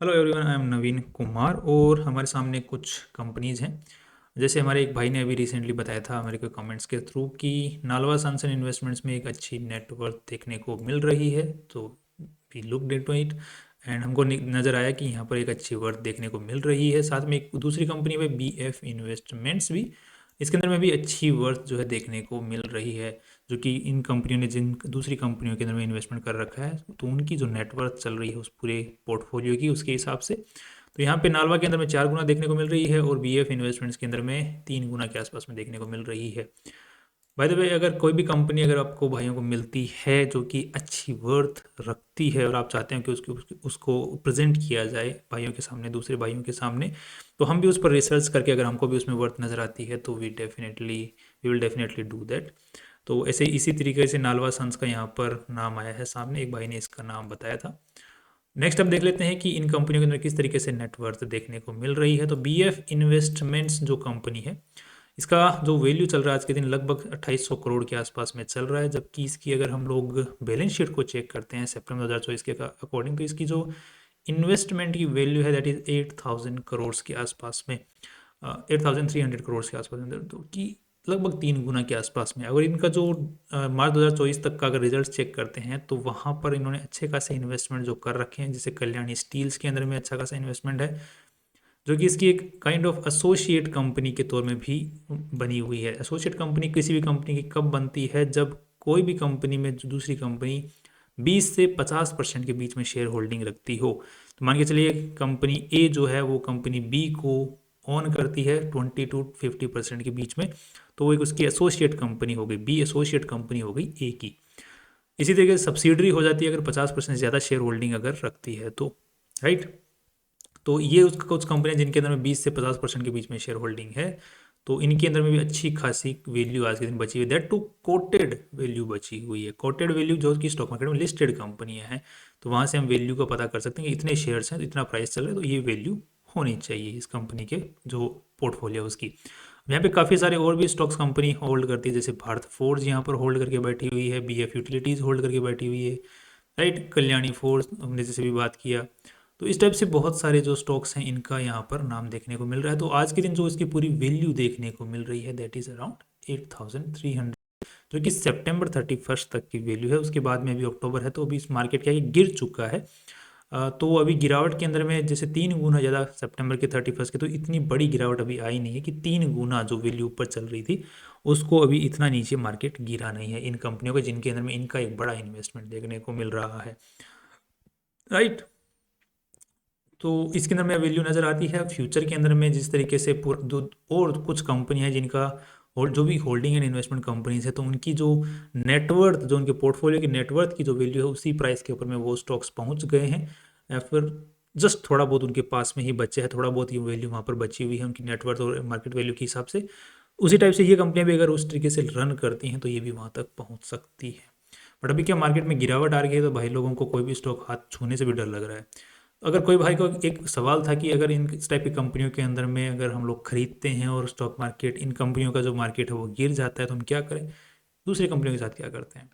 Hello everyone, I am नवीन कुमार और हमारे सामने कुछ कंपनीज हैं। जैसे हमारे एक भाई ने अभी रिसेंटली बताया था हमारे को कमेंट्स के थ्रू कि नालवा सन्स एंड इन्वेस्टमेंट्स में एक अच्छी नेटवर्थ देखने को मिल रही है। तो we look into it and हमको नज़र आया कि यहाँ पर एक अच्छी वर्थ देखने को मिल रही है। साथ में एक दूसरी कंपनी है BF इन्वेस्टमेंट्स भी, इसके अंदर में भी अच्छी वर्थ जो है देखने को मिल रही है। जो कि इन कंपनियों ने जिन दूसरी कंपनियों के अंदर में इन्वेस्टमेंट कर रखा है तो उनकी जो नेटवर्थ चल रही है उस पूरे पोर्टफोलियो की उसके हिसाब से। तो यहाँ पे नालवा के अंदर में 4 गुना देखने को मिल रही है और BF इन्वेस्टमेंट्स के अंदर में 3 गुना के आसपास में देखने को मिल रही है। बाय द वे, अगर कोई भी कंपनी अगर आपको भाइयों को मिलती है जो कि अच्छी वर्थ रखती है और आप चाहते हैं कि उसको प्रेजेंट किया जाए भाइयों के सामने, दूसरे भाइयों के सामने, तो हम भी उस पर रिसर्च करके अगर हमको भी उसमें वर्थ नज़र आती है तो we will definitely do that. तो ऐसे इसी तरीके से नालवा सन्स का यहाँ पर नाम आया है सामने, एक भाई ने इसका नाम बताया था। नेक्स्ट हम देख लेते हैं कि इन कंपनियों के अंदर किस तरीके से नेटवर्थ देखने को मिल रही है। तो BF इन्वेस्टमेंट्स जो कंपनी है, इसका जो वैल्यू चल रहा है आज के दिन लगभग 2800 करोड़ के आसपास में चल रहा है। जबकि इसकी अगर हम लोग बैलेंस शीट को चेक करते हैं सितंबर 2024 के अकॉर्डिंग, तो इसकी जो इन्वेस्टमेंट की वैल्यू है दैट इज 8000 करोड़ के आसपास में, 8300 करोड़ के आसपास में, तो कि लगभग 3 गुना के आसपास में। अगर इनका जो मार्च 2024 तक का अगर रिजल्ट चेक करते हैं तो वहाँ पर इन्होंने अच्छे खासे इन्वेस्टमेंट जो कर रखे हैं, जैसे कल्याणी स्टील्स के अंदर में अच्छा खासा इन्वेस्टमेंट है, जो कि इसकी एक काइंड ऑफ एसोसिएट कंपनी के तौर में भी बनी हुई है। एसोसिएट कंपनी किसी भी कंपनी की कब बनती है, जब कोई भी कंपनी में जो दूसरी कंपनी 20 से 50% के बीच में शेयर होल्डिंग रखती हो। तो मान के चलिए कंपनी ए जो है वो कंपनी बी को ओन करती है 20 to 50% के बीच में, तो वो एक उसकी एसोसिएट कंपनी हो गई, बी एसोसिएट कंपनी हो गई ए की। इसी तरीके से सब्सिडरी हो जाती है अगर 50% से ज़्यादा शेयर होल्डिंग अगर रखती है तो, राइट। तो ये उसका कुछ कंपनियां जिनके अंदर में 20 से 50% के बीच में शेयर होल्डिंग है, तो इनके अंदर में भी अच्छी खासी वैल्यू आज के दिन बची हुई है। दैट टू कोटेड वैल्यू बची हुई है। कोटेड वैल्यू जो कि स्टॉक मार्केट में लिस्टेड कंपनियां हैं, तो वहाँ से हम वैल्यू को पता कर सकते हैं कि इतने शेयर्स हैं तो इतना प्राइस चल रहा है, तो ये वैल्यू होनी चाहिए इस कंपनी के जो पोर्टफोलियो उसकी। यहाँ पे काफ़ी सारे और भी स्टॉक्स कंपनी होल्ड करती है, जैसे भारत फोर्ज यहाँ पर होल्ड करके बैठी हुई है, BF यूटिलिटीज़ होल्ड करके बैठी हुई है, राइट। कल्याणी फोर्ज हमने जैसे भी बात किया। तो इस टाइप से बहुत सारे जो स्टॉक्स हैं इनका यहाँ पर नाम देखने को मिल रहा है। तो आज के दिन जो इसकी पूरी वैल्यू देखने को मिल रही है दैट इज़ अराउंड 8300, जो कि सितंबर 31 तक की वैल्यू है। उसके बाद में अभी अक्टूबर है तो अभी इस मार्केट क्या है गिर चुका है। तो अभी गिरावट के अंदर में जैसे 3 गुना ज़्यादा सितंबर के 31 के, तो इतनी बड़ी गिरावट अभी आई नहीं है कि 3 गुना जो वैल्यू ऊपर चल रही थी उसको अभी इतना नीचे मार्केट गिरा नहीं है इन कंपनियों के जिनके अंदर में इनका एक बड़ा इन्वेस्टमेंट देखने को मिल रहा है, राइट। तो इसके अंदर में वैल्यू नज़र आती है। फ्यूचर के अंदर में जिस तरीके से और कुछ कंपनी है जिनका और जो भी होल्डिंग एंड इन्वेस्टमेंट कंपनीज है, तो उनकी जो नेटवर्थ, जो उनके पोर्टफोलियो की नेटवर्थ की जो वैल्यू है उसी प्राइस के ऊपर में वो स्टॉक्स पहुंच गए हैं, या फिर जस्ट थोड़ा बहुत उनके पास में ही बचे हैं, थोड़ा बहुत ये वैल्यू वहाँ पर बची हुई है उनकी नेटवर्थ और मार्केट वैल्यू के हिसाब से। उसी टाइप से ये कंपनियां भी अगर उस तरीके से रन करती हैं तो ये भी वहाँ तक पहुँच सकती है। बट अभी क्या मार्केट में गिरावट आ रही है तो भाई लोगों को कोई भी स्टॉक हाथ छूने से भी डर लग रहा है। अगर कोई भाई को एक सवाल था कि अगर इन इस टाइप की कंपनियों के अंदर में अगर हम लोग खरीदते हैं और स्टॉक मार्केट, इन कंपनियों का जो मार्केट है वो गिर जाता है तो हम क्या करें, दूसरी कंपनियों के साथ क्या करते हैं,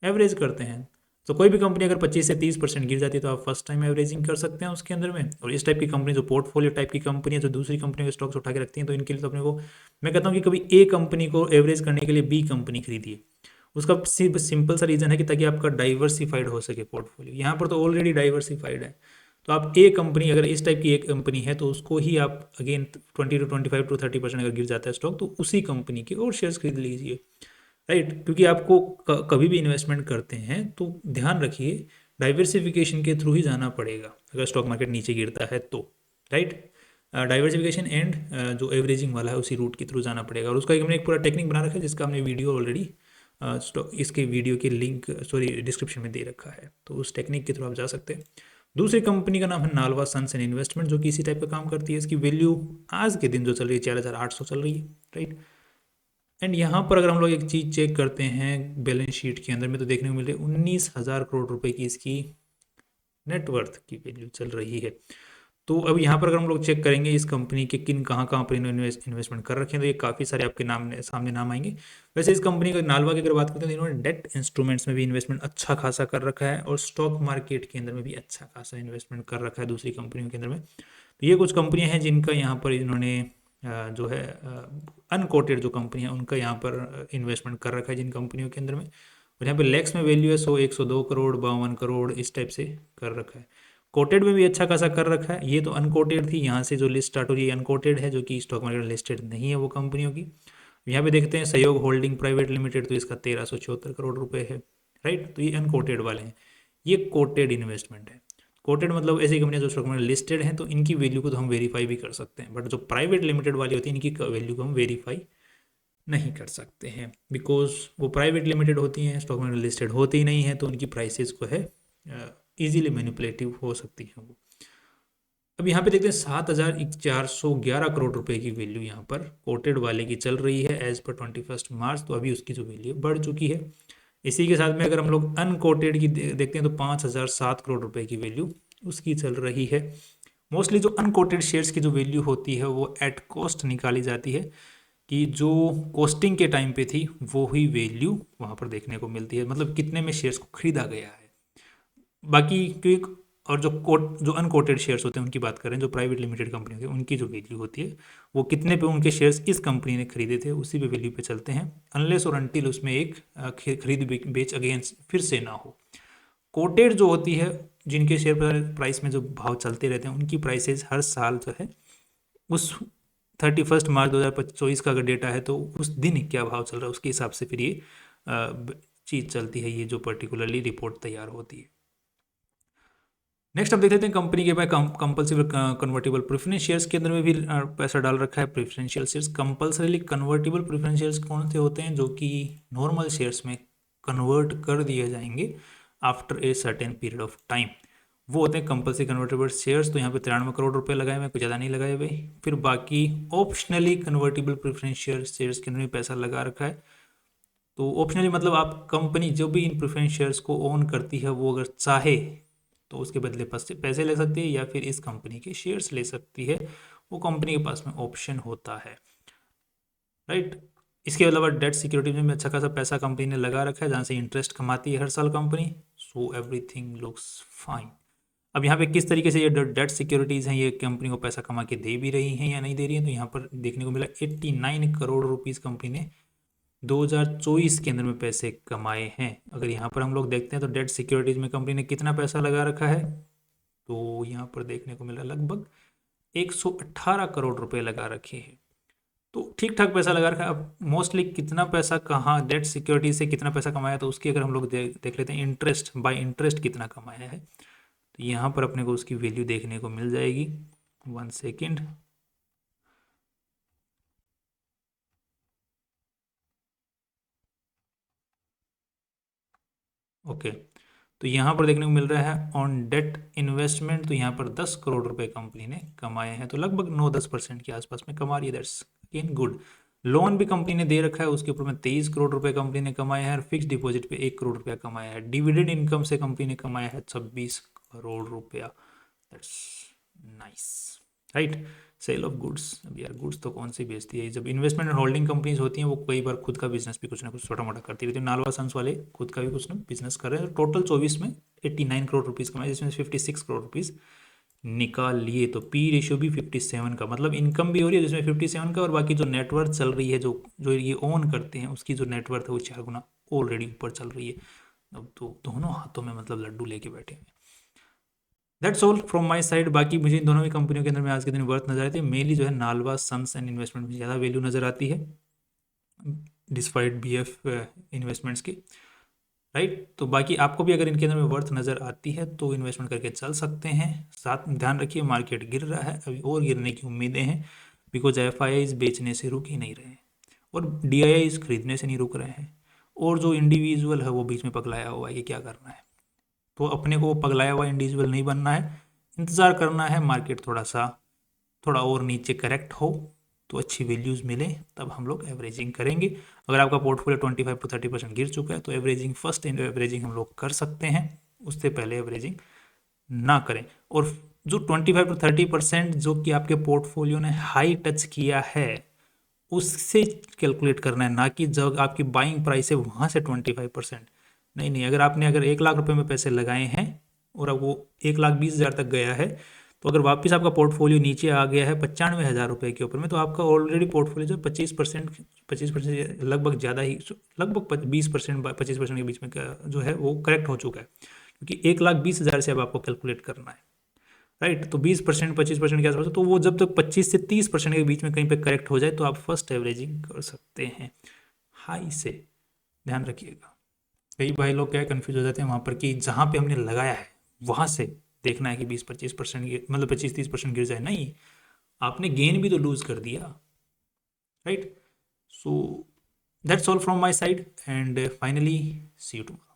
एवरेज करते हैं। तो कोई भी कंपनी अगर 25 से 30% गिर जाती है तो आप फर्स्ट टाइम एवरेजिंग कर सकते हैं उसके अंदर में। और इस टाइप की कंपनी जो पोर्टफोलियो टाइप की कंपनी है जो दूसरी कंपनियों के स्टॉक्स उठा के रखती हैं, तो इनके लिए तो अपने को, मैं कहता हूँ कि कभी ए कंपनी को एवरेज करने के लिए बी कंपनी खरीदिए। उसका सिंपल सा रीज़न है कि ताकि आपका डाइवर्सिफाइड हो सके पोर्टफोलियो। यहाँ पर तो ऑलरेडी डाइवर्सिफाइड है, तो आप ए कंपनी, अगर इस टाइप की एक कंपनी है तो उसको ही आप अगेन 20 to 25 to 30% अगर गिर जाता है स्टॉक तो उसी कंपनी के और शेयर्स खरीद लीजिए, राइट। क्योंकि आपको कभी भी इन्वेस्टमेंट करते हैं तो ध्यान रखिए डाइवर्सिफिकेशन के थ्रू ही जाना पड़ेगा अगर स्टॉक मार्केट नीचे गिरता है तो, राइट। डाइवर्सिफिकेशन एंड जो एवरेजिंग वाला है उसी रूट के थ्रू जाना पड़ेगा। और उसका हमने एक पूरा टेक्निक बना रखा है जिसका हमने वीडियो ऑलरेडी इसके वीडियो की लिंक डिस्क्रिप्शन में दे रखा है, तो उस टेक्निक के थ्रू आप जा सकते हैं। दूसरी कंपनी का नाम है नालवा सन्स एंड इन्वेस्टमेंट, जो कि इसी टाइप का काम करती है। इसकी वैल्यू आज के दिन जो चल रही है 4800 चल रही है, राइट। एंड यहाँ पर अगर हम लोग एक चीज़ चेक करते हैं बैलेंस शीट के अंदर में तो देखने को मिल रही है 19,000 करोड़ रुपए की इसकी नेटवर्थ की वैल्यू चल रही है। तो अब यहाँ पर अगर हम लोग चेक करेंगे इस कंपनी के किन कहाँ कहाँ पर इन्होंने इन्वेस्टमेंट कर रखे हैं, तो ये काफ़ी सारे आपके सामने नाम आएंगे। वैसे इस कंपनी का नालवा की अगर बात करते हैं तो इन्होंने डेट इंस्ट्रूमेंट्स में भी इन्वेस्टमेंट अच्छा खासा कर रखा है और स्टॉक मार्केट के अंदर में भी अच्छा खासा इन्वेस्टमेंट कर रखा है दूसरी कंपनियों के अंदर में। तो ये कुछ कंपनियां हैं जिनका यहाँ पर इन्होंने जो है अनकोटेड जो कंपनी है उनका यहाँ पर इन्वेस्टमेंट कर रखा है जिन कंपनियों के अंदर में। और यहाँ पे लैक्स में वैल्यू है 102 करोड़, 52 करोड़, इस टाइप से कर रखा है। कोटेड में भी अच्छा खासा कर रखा है। ये तो अनकोटेड थी, यहाँ से जो लिस्ट स्टार्ट हो रही है अनकोटेड है, जो कि स्टॉक मार्केट लिस्टेड नहीं है वो कंपनियों की। यहाँ पे देखते हैं सहयोग होल्डिंग प्राइवेट लिमिटेड, तो इसका 1374 करोड़ रुपए है, राइट। तो ये अनकोटेड वाले हैं, ये कोटेड इन्वेस्टमेंट है। कोटेड मतलब ऐसी कंपनियां जो स्टॉक मार्केट लिस्टेड हैं, तो इनकी वैल्यू को तो हम वेरीफाई भी कर सकते हैं, बट जो प्राइवेट लिमिटेड वाली होती है इनकी वैल्यू को हम वेरीफाई नहीं कर सकते हैं, बिकॉज वो प्राइवेट लिमिटेड होती हैं, स्टॉक मार्केट लिस्टेड होती ही नहीं है, तो उनकी प्राइसेस को है इजीली मैनिपुलेटिव हो सकती है वो। अब यहाँ पे देखते हैं 7,411 करोड़ रुपए की वैल्यू यहाँ पर कोटेड वाले की चल रही है एज पर 21 मार्च। तो अभी उसकी जो वैल्यू बढ़ चुकी है। इसी के साथ में अगर हम लोग अनकोटेड की देखते हैं तो 5,007 करोड़ रुपए की वैल्यू उसकी चल रही है। मोस्टली जो अनकोटेड शेयर्स की जो वैल्यू होती है वो एट कॉस्ट निकाली जाती है, कि जो कॉस्टिंग के टाइम पे थी वो ही वैल्यू वहाँ पर देखने को मिलती है, मतलब कितने में शेयर्स को खरीदा गया है। बाकी क्योंकि और जो अनकोटेड शेयर्स होते हैं उनकी बात करें, जो प्राइवेट लिमिटेड कंपनी होती है उनकी जो वैल्यू होती है वो कितने पे उनके शेयर्स इस कंपनी ने खरीदे थे उसी पे वैल्यू पे चलते हैं, अनलेस और अनटिल उसमें एक खरीद बेच अगेंस्ट फिर से ना हो। कोटेड जो होती है, जिनके शेयर प्राइस में जो भाव चलते रहते हैं उनकी प्राइसेस हर साल जो है उस 31 मार्च 2024 का अगर डेटा है तो उस दिन क्या भाव चल रहा है उसके हिसाब से फिर ये चीज़ चलती है, ये जो पर्टिकुलरली रिपोर्ट तैयार होती है। नेक्स्ट अब देख लेते हैं कंपनी के पास कंपल्सरी कन्वर्टेबल प्रेफरेंस शेयर्स के अंदर में भी पैसा डाल रखा है। Preferential shares compulsorily convertible preference shares कौन से होते हैं, जो कि नॉर्मल शेयर्स में कन्वर्ट कर दिए जाएंगे after a certain period of time, वो होते हैं कंपल्सरी कन्वर्टेबल शेयर्स। तो यहाँ पे 93 करोड़ रुपए लगाए हुए, कुछ ज़्यादा नहीं लगाए हुए। फिर बाकी ऑप्शनली कन्वर्टेबल प्रेफरेंस शेयर्स के अंदर भी पैसा लगा रखा है। तो ऑप्शनली मतलब आप कंपनी जो भी इन प्रेफरेंस शेयर्स को ओन करती है वो अगर चाहे तो उसके बदले पैसे ले सकती है या फिर इस कंपनी के शेयर्स ले सकती है, वो कंपनी के पास में ऑप्शन होता है, राइट। इसके अलावा डेट सिक्योरिटी में अच्छा खासा पैसा कंपनी ने लगा रखा है, जहाँ से इंटरेस्ट कमाती है हर साल company. So everything looks fine. अब यहाँ पे किस तरीके से ये डेट सिक्योरिटीज़ हैं, ये कंपनी को पैसा कमा के दे भी रही हैं या नहीं दे रही हैं, तो यहाँ पर देखने को मिला 89 करोड़ रुपीज़ कंपनी ने 2024 के अंदर में पैसे कमाए हैं। अगर यहाँ पर हम लोग देखते हैं तो डेट सिक्योरिटीज में कंपनी ने कितना पैसा लगा रखा है, तो यहाँ पर देखने को मिला लगभग 118 करोड़ रुपए लगा रखे हैं। तो ठीक ठाक पैसा लगा रखा है। अब मोस्टली कितना पैसा कहाँ डेट सिक्योरिटी से कितना पैसा कमाया, तो उसकी अगर हम लोग देख लेते हैं इंटरेस्ट बाय इंटरेस्ट कितना कमाया है, तो यहाँ पर अपने को उसकी वैल्यू देखने को मिल जाएगी। 1 सेकेंड। ओके, तो यहाँ पर देखने को मिल रहा है ऑन डेट इन्वेस्टमेंट, तो यहाँ पर 10 करोड़ रुपए कंपनी ने कमाए हैं, तो लगभग 9-10% के आसपास में कमा रही है। That's again good. लोन भी कंपनी ने दे रखा है, उसके ऊपर में 23 करोड़ रुपए कंपनी ने कमाया है, और फिक्स डिपॉजिट पे 1 करोड़ रुपया कमाया है। डिविडेंड इनकम से कंपनी ने कमाया है 26 करोड़ रुपया। That's nice, right. Sale of goods, अब यार गुड्स तो कौन सी बेचती है, जब इन्वेस्टमेंट एंड होल्डिंग कंपनीज होती हैं वो कई बार खुद का बिजनेस भी कुछ ना कुछ छोटा मोटा करती रहती है। नालवा सन्स वाले खुद का भी कुछ ना बिजनेस कर रहे हैं। टोटल 24 में 89 करोड़ रुपीज़ कमाए, जिसमें 56 करोड़ रुपीज़ निकाल लिए। तो पी रेशियो भी 57 का, मतलब इनकम भी हो रही है जिसमें 57 का, और बाकी जो नेटवर्थ चल रही है जो जो ये ओन करते हैं उसकी जो नेटवर्थ है वो 4 गुना ऑलरेडी ऊपर चल रही है। अब तो दोनों हाथों में मतलब लड्डू लेके बैठे हैं। That's all from my side. बाकी मुझे इन दोनों ही कंपनियों के अंदर में आज के दिन वर्थ नजर आती है। मेनली जो है नालवा सन्स एंड इन्वेस्टमेंट में ज़्यादा वैल्यू नज़र आती है डिस्पाइट BF इन्वेस्टमेंट्स की, राइट। तो बाकी आपको भी अगर इनके अंदर में वर्थ नज़र आती है तो इन्वेस्टमेंट करके चल सकते हैं। साथ में ध्यान रखिए मार्केट गिर रहा है, अभी और गिरने की उम्मीदें हैं, बिकॉज FIIs बेचने से रुक ही नहीं रहे हैं और DIIs खरीदने से नहीं रुक रहे हैं, और जो इंडिविजुअल है वो बीच में पगलाया हुआ है, ये क्या करना है। तो अपने को पगलाया हुआ इंडिविजुअल नहीं बनना है, इंतज़ार करना है मार्केट थोड़ा और नीचे करेक्ट हो तो अच्छी वैल्यूज़ मिले, तब हम लोग एवरेजिंग करेंगे। अगर आपका पोर्टफोलियो 25 to 30% गिर चुका है तो एवरेजिंग फर्स्ट एवरेजिंग हम लोग कर सकते हैं, उससे पहले एवरेजिंग ना करें। और जो 25 to 30% जो कि आपके पोर्टफोलियो ने हाई टच किया है उससे कैलकुलेट करना है, ना कि जब आपकी बाइंग प्राइस है वहाँ से 25%। नहीं नहीं, अगर 1 लाख रुपए में पैसे लगाए हैं और अब वो 1,20,000 तक गया है, तो अगर वापस आपका पोर्टफोलियो नीचे आ गया है 95,000 रुपये के ऊपर में, तो आपका ऑलरेडी पोर्टफोलियो जो 25% लगभग ज़्यादा ही, लगभग 20% 25% के बीच में जो है वो करेक्ट हो चुका है, क्योंकि 1,20,000 से अब आपको कैलकुलेट करना है, राइट। तो 20% 25% के आसपास, तो वो जब तक 25 से 30% के बीच में कहीं पे करेक्ट हो जाए तो आप फर्स्ट एवरेजिंग कर सकते हैं हाई से। ध्यान रखिएगा, कई भाई लोग क्या कन्फ्यूज हो जाते हैं वहाँ पर कि जहाँ पे हमने लगाया है वहाँ से देखना है कि 20-25% मतलब 25-30% गिर जाए, नहीं, आपने गेन भी तो लूज कर दिया, right. So that's all from my side and finally see you tomorrow.